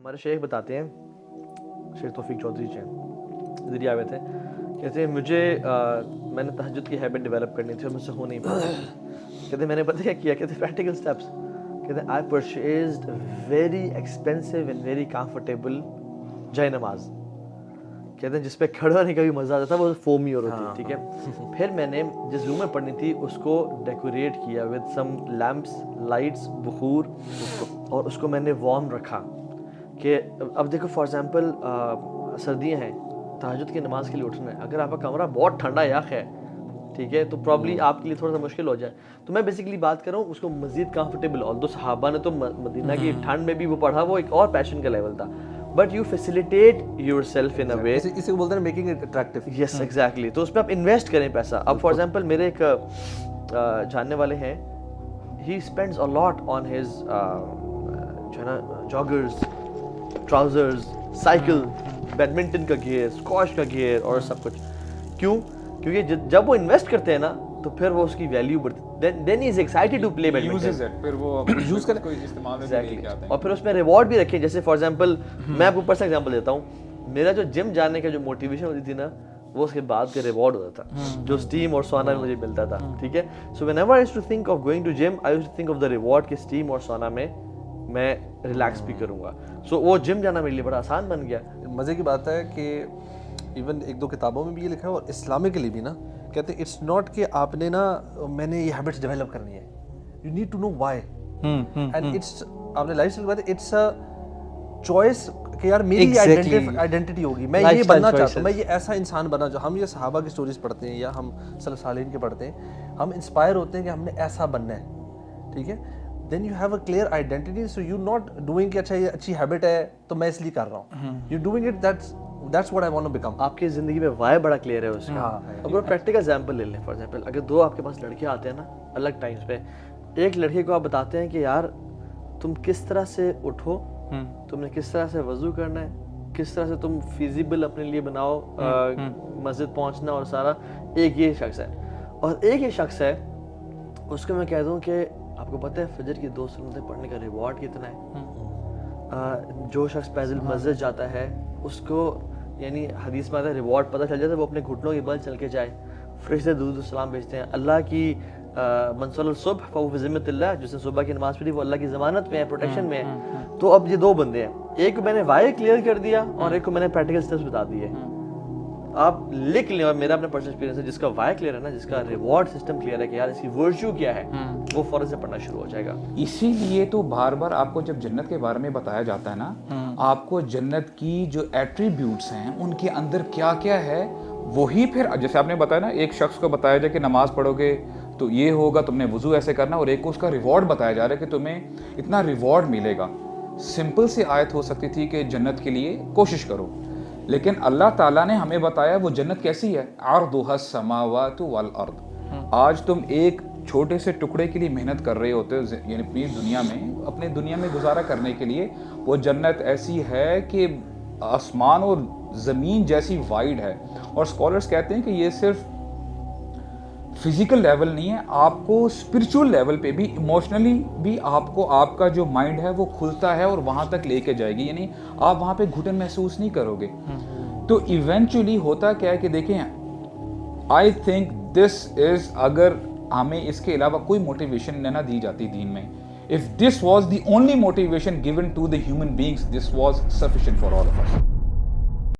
हमारे शेख बताते हैं, शेख तौफीक चौधरी जी दिल्ली आए थे, कहते हैं मुझे मैंने तहज्जुद की हैबिट डेवलप करनी थी और मुझसे हो नहीं पाया। कहते मैंने पता क्या किया, कहते प्रैक्टिकल स्टेप्स, कहते I purchased very expensive and very comfortable जय नमाज, कहते हैं जिस पे खड़े होने का भी मज़ा आता था, वो फोमी और होती, ठीक है। फिर मैंने जिस रूम में पढ़नी थी उसको डेकोरेट किया विद सम लैम्प्स, लाइट्स, बुखूर, और उसको मैंने वार्म रखा कि अब देखो फॉर एग्जांपल सर्दियां हैं, तहज्जुद की नमाज के लिए उठना है, अगर आपका कमरा बहुत ठंडा याक है, ठीक है, तो प्रॉब्ली आपके लिए थोड़ा सा मुश्किल हो जाए। तो मैं बेसिकली बात कर रहा हूँ उसको मज़ीद कंफर्टेबल, और दो सहाबा ने तो मदीना की ठंड में भी वो पढ़ा, वो एक और पैशन का लेवल था, but you facilitate yourself in a way, इसे बोलते हैं making it attractive. Yes exactly. तो उसमें आप इन्वेस्ट करें पैसा। अब फॉर एग्जांपल मेरे एक जानने वाले हैं, he spends a lot on his जो है ना जॉगर्स, ट्राउजर्स, साइकिल, बैडमिंटन का गियर, स्क्वॉश का गियर और सब कुछ। क्यों? क्योंकि जब वो इन्वेस्ट करते हैं ना तो फिर वो उसकी वैल्यू बढ़ती, then he is excited to play badminton, फिर वो यूज करने कोई इस्तेमाल में लेके आते हैं। और फिर उसमें रिवॉर्ड भी रखें। जैसे फॉर एग्जांपल मैं आपको पर्सनल एग्जांपल देता हूँ, मेरा जो जिम जाने का जो मोटिवेशन होती थी ना, वो उसके बाद का रिवॉर्ड होता था, जो स्टीम और सोना में मुझे मिलता था, ठीक है। So whenever I used to think of going to gym, I used to think of the reward कि स्टीम और सोना में मैं रिलैक्स भी करूंगा। सो वो जिम जाना मेरे लिए बड़ा आसान बन गया। मज़े की बात है कि इवन एक दो किताबों में भी ये लिखा है और इस्लामिकली भी ना कहते हैं इट्स नॉट कि आपने ना मैंने ये हैबिट्स डेवलप करनी है, you need to know why, and it's आपने लाइफस्टाइल की बात है, इट्स अ चॉइस कि यार मेरी आइडेंटिटी होगी, मैं ये बनना चाहता हूँ, मैं ये ऐसा इंसान बना जो हम ये सहाबा की स्टोरीज पढ़ते हैं या हम सल्लल्लाहु अलैहि वसल्लम के पढ़ते हैं, हम इंस्पायर होते हैं कि हमने ऐसा बनना है, ठीक है। Then you have a clear identity, so you not doing कि अच्छा ये अच्छी हैबिट है तो मैं इसलिए कर रहा हूँ, you doing it that's what I want to become. आपकी जिंदगी में वाई बड़ा क्लियर है उसका। अब वो प्रैक्टिकल एग्जांपल ले लें। फॉर एग्जांपल अगर दो आपके पास लड़के आते हैं ना अलग टाइम्स पे, एक लड़के को आप बताते हैं कि यार तुम किस तरह से उठो, तुमने किस तरह से वजू करना है, किस तरह से तुम फिजिबल अपने लिए बनाओ, मस्जिद पहुंचना और सारा, एक ये शख्स है। और एक ये शख्स है उसको मैं कह दूं कि आपको पता है फजर की 2 सुन्नतें पढ़ने का रिवॉर्ड कितना है। जो शख्स पैदल मस्जिद जाता है उसको यानी हदीस में आता है रिवॉर्ड पता चल जाता है, वो अपने घुटनों के बल चल के जाए, फरिश्ते दुरूद सलाम भेजते हैं। अल्लाह की मनसल सुबह फ़हु फ़ी ज़िम्मतिल्लाह, जिसने सुबह की नमाज पढ़ी वो अल्लाह की ज़मानत में है, प्रोटेक्शन में है। तो अब ये दो बंदे हैं, एक को मैंने वाई क्लियर कर दिया और एक को मैंने प्रैक्टिकल स्टेप्स बता दिए। आप लिख लें, और मेरा अपना पर्सनल एक्सपीरियंस है, जिसका वाई क्लियर है ना, जिसका रिवॉर्ड सिस्टम क्लियर है कि यार इसकी वर्च्यू क्या है, वो फौरन से पढ़ना शुरू हो जाएगा। इसीलिए तो बार बार आपको जब जन्नत के बारे में बताया जाता है ना, आपको जन्नत की जो एट्रीब्यूट्स हैं उनके अंदर क्या क्या है, वही फिर जैसे आपने बताया ना, एक शख्स को बताया जाए कि नमाज पढ़ोगे तो ये होगा, तुमने वुजू ऐसे करना, और एक को उसका रिवॉर्ड बताया जा रहा है कि तुम्हें इतना रिवॉर्ड मिलेगा। सिंपल सी आयत हो सकती थी कि जन्नत के लिए कोशिश करो, लेकिन अल्लाह ताला ने हमें बताया वो जन्नत कैसी है, अर्दुहस समावातु वल अर्द। आज तुम एक छोटे से टुकड़े के लिए मेहनत कर रहे होते हो, यानी अपने दुनिया में गुजारा करने के लिए, वो जन्नत ऐसी है कि आसमान और ज़मीन जैसी वाइड है। और स्कॉलर्स कहते हैं कि ये सिर्फ फिजिकल लेवल नहीं है, आपको स्पिरिचुअल लेवल पे भी, इमोशनली भी आपको आपका जो माइंड है वो खुलता है और वहाँ तक लेके जाएगी, यानी आप वहाँ पे घुटन महसूस नहीं करोगे। तो इवेंचुअली होता क्या है कि देखें, आई थिंक दिस इज, अगर हमें इसके अलावा कोई मोटिवेशन ना दी जाती दीन में, if this was the only motivation given to the human beings, this was sufficient for all of us.